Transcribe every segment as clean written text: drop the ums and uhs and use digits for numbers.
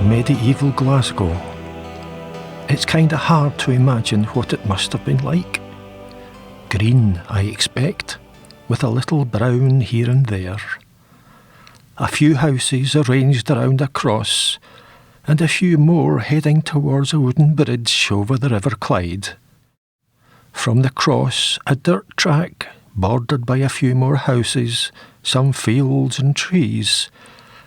Medieval Glasgow. It's kinda hard to imagine what it must have been like. Green, I expect, with a little brown here and there. A few houses arranged around a cross, and a few more heading towards a wooden bridge over the River Clyde. From the cross, a dirt track, bordered by a few more houses, some fields and trees,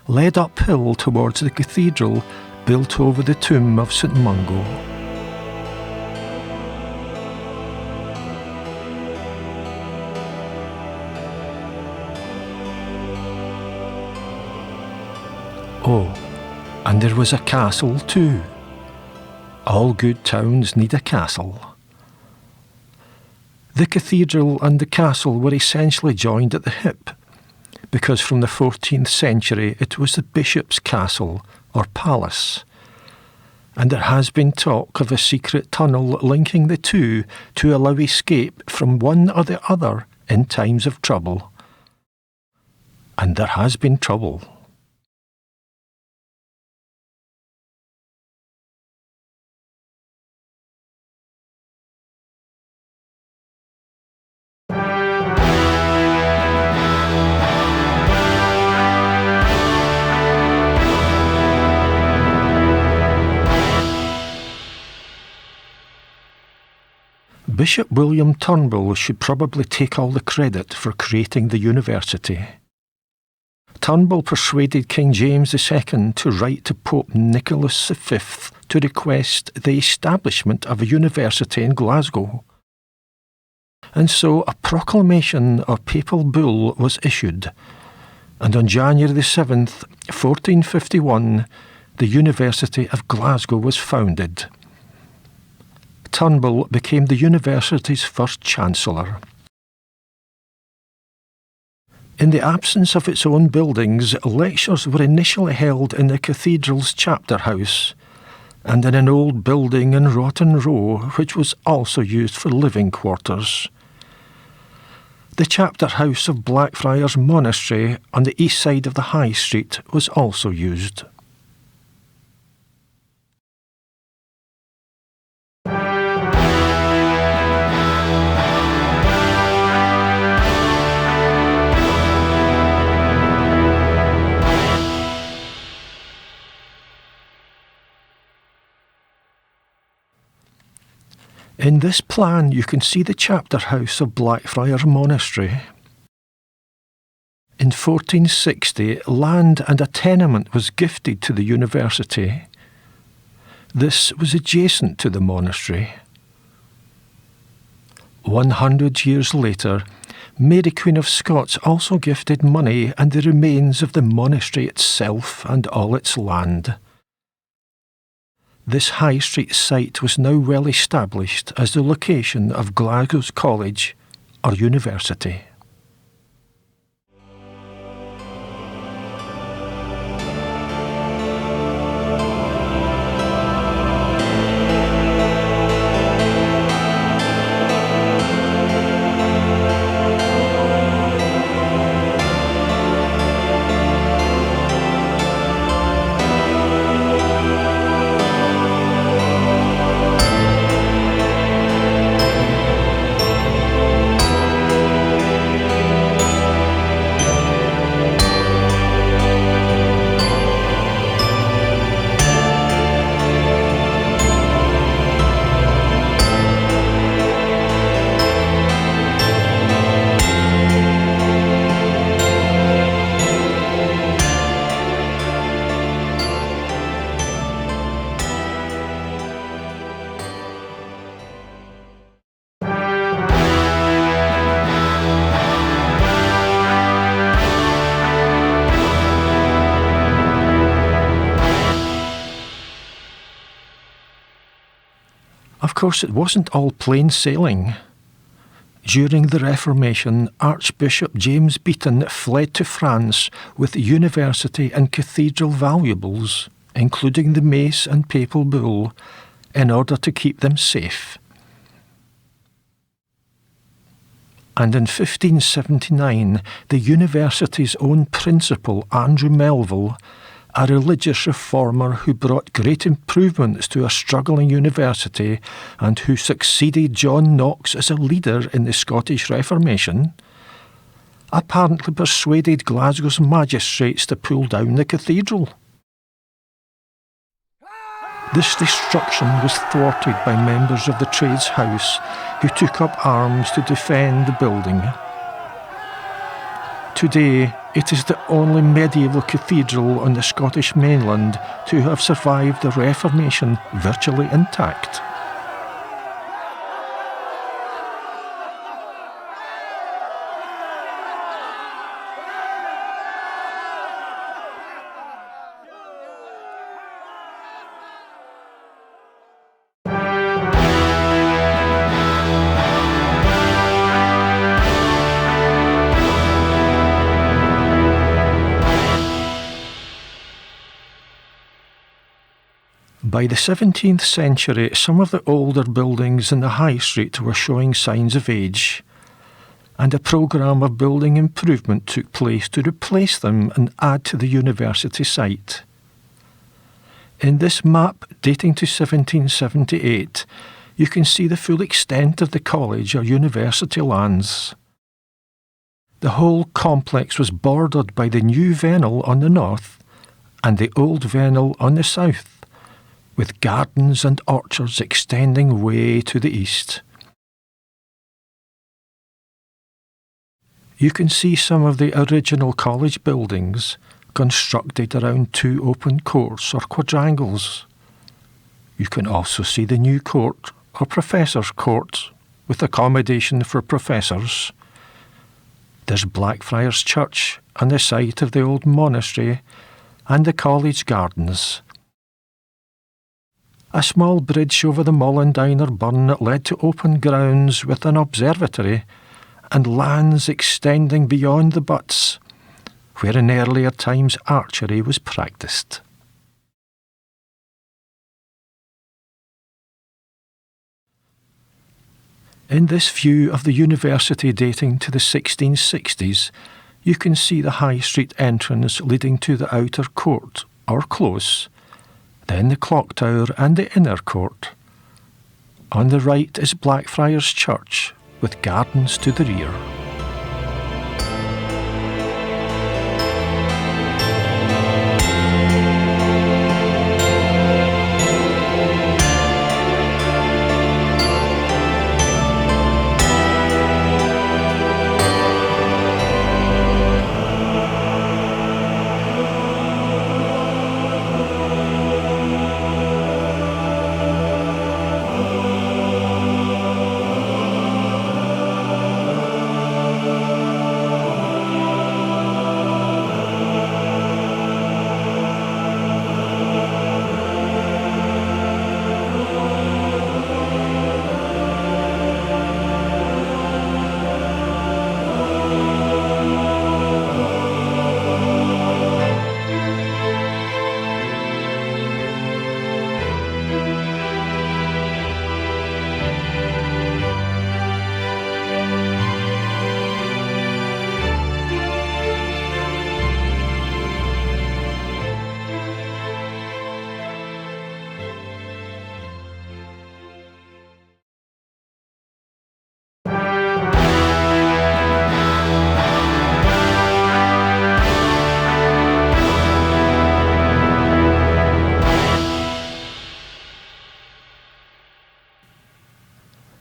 led uphill towards the cathedral built over the tomb of St Mungo. Oh, and there was a castle too. All good towns need a castle. The cathedral and the castle were essentially joined at the hip, because from the 14th century it was the bishop's castle, or palace, and there has been talk of a secret tunnel linking the two to allow escape from one or the other in times of trouble. And there has been trouble. Bishop William Turnbull should probably take all the credit for creating the university. Turnbull persuaded King James II to write to Pope Nicholas V to request the establishment of a university in Glasgow. And so a proclamation or papal bull was issued, and on January the 7th, 1451, the University of Glasgow was founded. Turnbull became the university's first chancellor. In the absence of its own buildings, lectures were initially held in the cathedral's chapter house and in an old building in Rotten Row, which was also used for living quarters. The chapter house of Blackfriars Monastery on the east side of the High Street was also used. In this plan you can see the chapter house of Blackfriars Monastery. In 1460, land and a tenement was gifted to the university. This was adjacent to the monastery. 100 years later, Mary Queen of Scots also gifted money and the remains of the monastery itself and all its land. This High Street site was now well established as the location of Glasgow's college or university. Of course, it wasn't all plain sailing. During the Reformation, Archbishop James Beaton fled to France with university and cathedral valuables, including the mace and papal bull, in order to keep them safe. And in 1579, the university's own principal, Andrew Melville, a religious reformer who brought great improvements to a struggling university and who succeeded John Knox as a leader in the Scottish Reformation, apparently persuaded Glasgow's magistrates to pull down the cathedral. This destruction was thwarted by members of the Trades House who took up arms to defend the building. Today, it is the only medieval cathedral on the Scottish mainland to have survived the Reformation virtually intact. By the 17th century, some of the older buildings in the High Street were showing signs of age, and a programme of building improvement took place to replace them and add to the university site. In this map, dating to 1778, you can see the full extent of the college or university lands. The whole complex was bordered by the new Vennel on the north and the old Vennel on the south, with gardens and orchards extending way to the east. You can see some of the original college buildings constructed around two open courts or quadrangles. You can also see the new court or professors' court with accommodation for professors. There's Blackfriars Church on the site of the old monastery and the college gardens. A small bridge over the Mollendine or Burn that led to open grounds with an observatory and lands extending beyond the butts, where in earlier times archery was practised. In this view of the university dating to the 1660s, you can see the High Street entrance leading to the outer court, or close, then the clock tower and the inner court. On the right is Blackfriars Church, with gardens to the rear.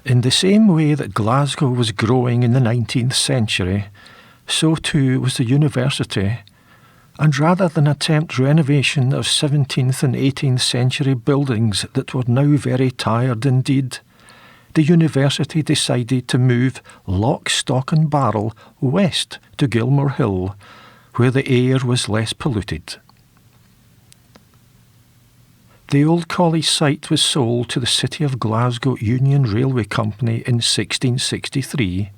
In the same way that Glasgow was growing in the 19th century, so too was the university, and rather than attempt renovation of 17th and 18th century buildings that were now very tired indeed, the university decided to move lock, stock and barrel west to Gilmorehill, where the air was less polluted. The old college site was sold to the City of Glasgow Union Railway Company in 1663.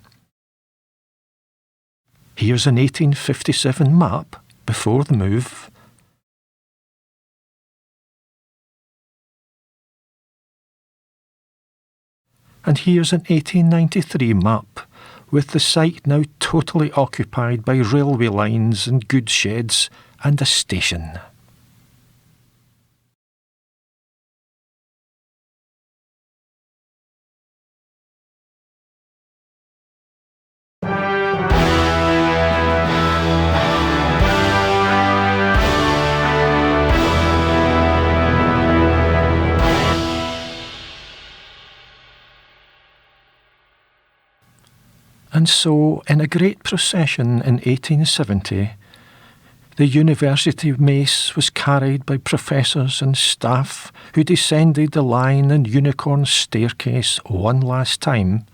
Here's an 1857 map before the move. And here's an 1893 map with the site now totally occupied by railway lines and goods sheds and a station. And so, in a great procession in 1870, the university mace was carried by professors and staff who descended the lion and unicorn staircase one last time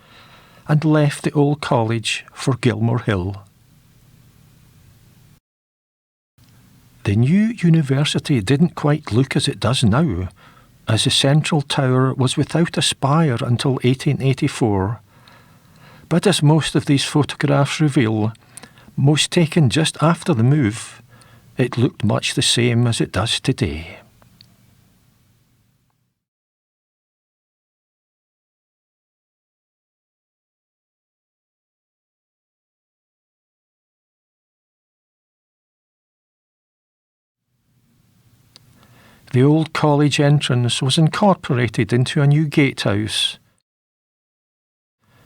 and left the old college for Gilmorehill. The new university didn't quite look as it does now, as the central tower was without a spire until 1884. But as most of these photographs reveal, most taken just after the move, it looked much the same as it does today. The old college entrance was incorporated into a new gatehouse,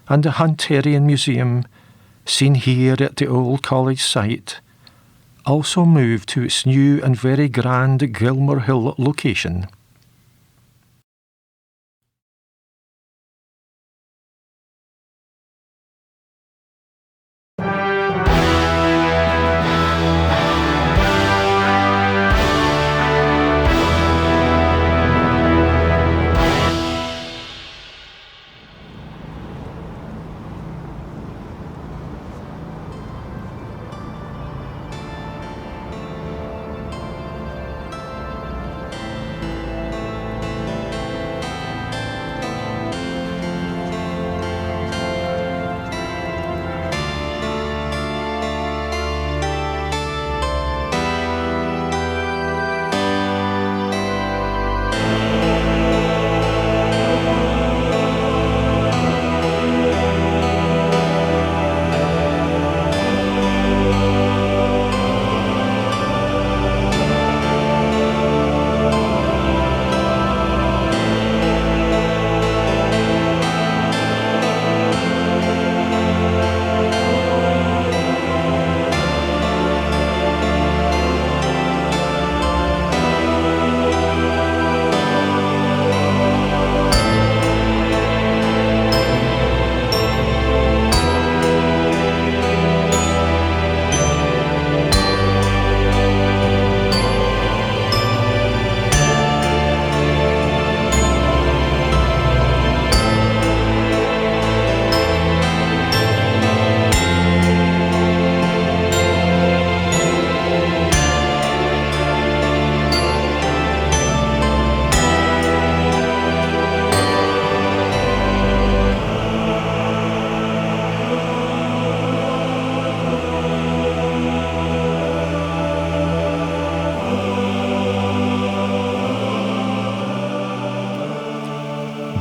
and the Hunterian Museum, seen here at the old college site, also moved to its new and very grand Gilmorehill location.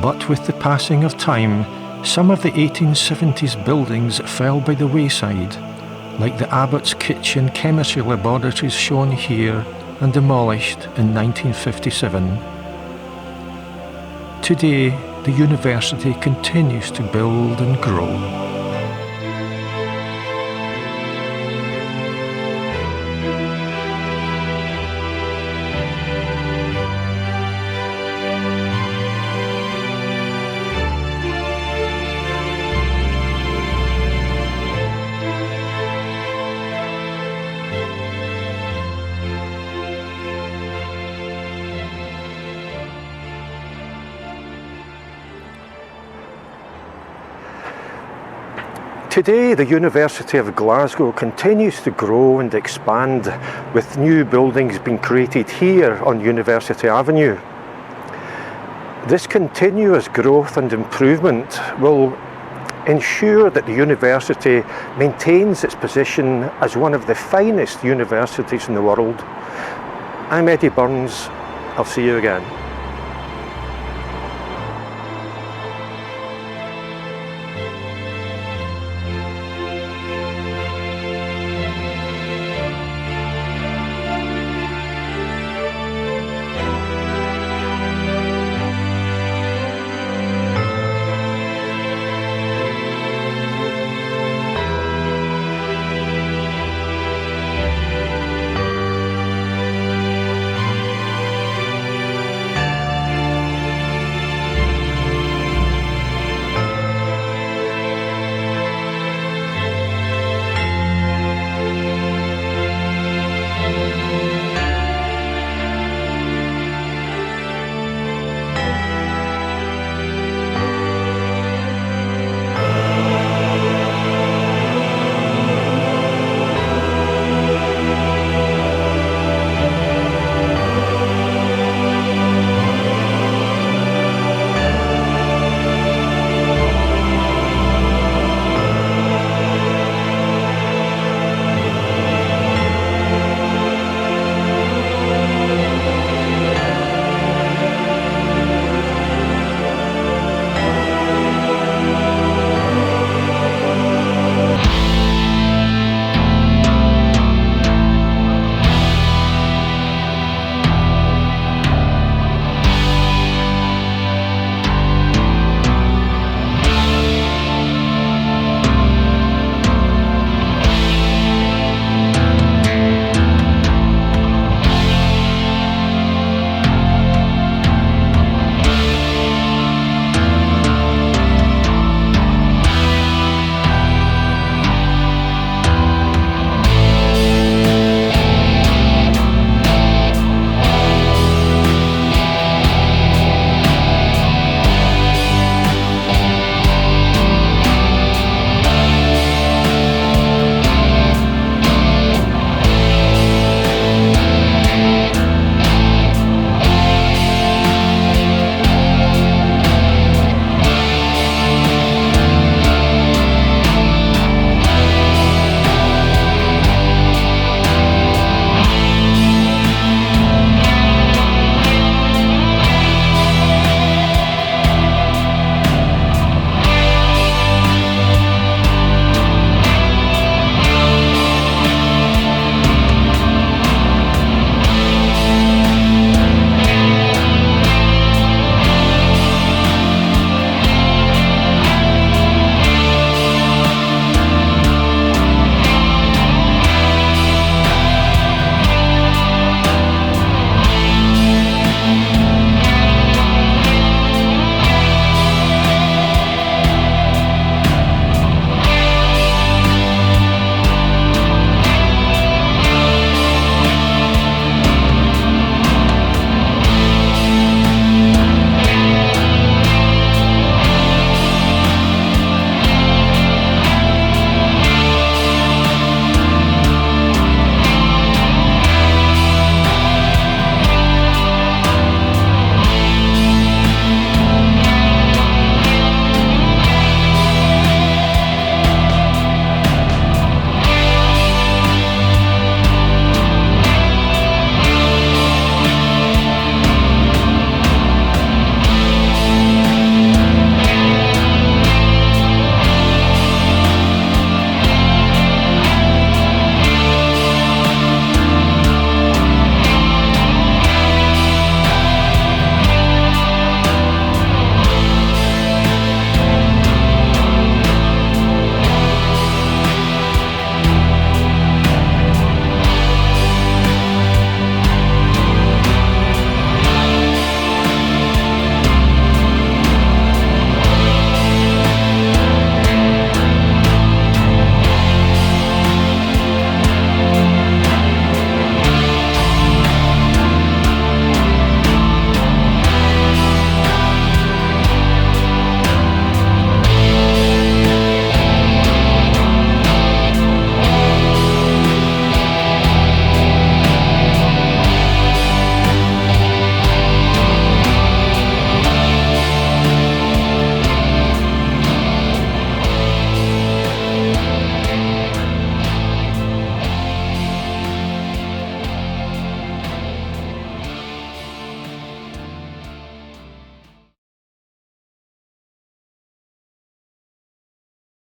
But with the passing of time, some of the 1870s buildings fell by the wayside, like the Abbott's Kitchen chemistry laboratories shown here and demolished in 1957. Today, the university continues to build and grow. Today, the University of Glasgow continues to grow and expand, with new buildings being created here on University Avenue. This continuous growth and improvement will ensure that the university maintains its position as one of the finest universities in the world. I'm Eddie Burns. I'll see you again.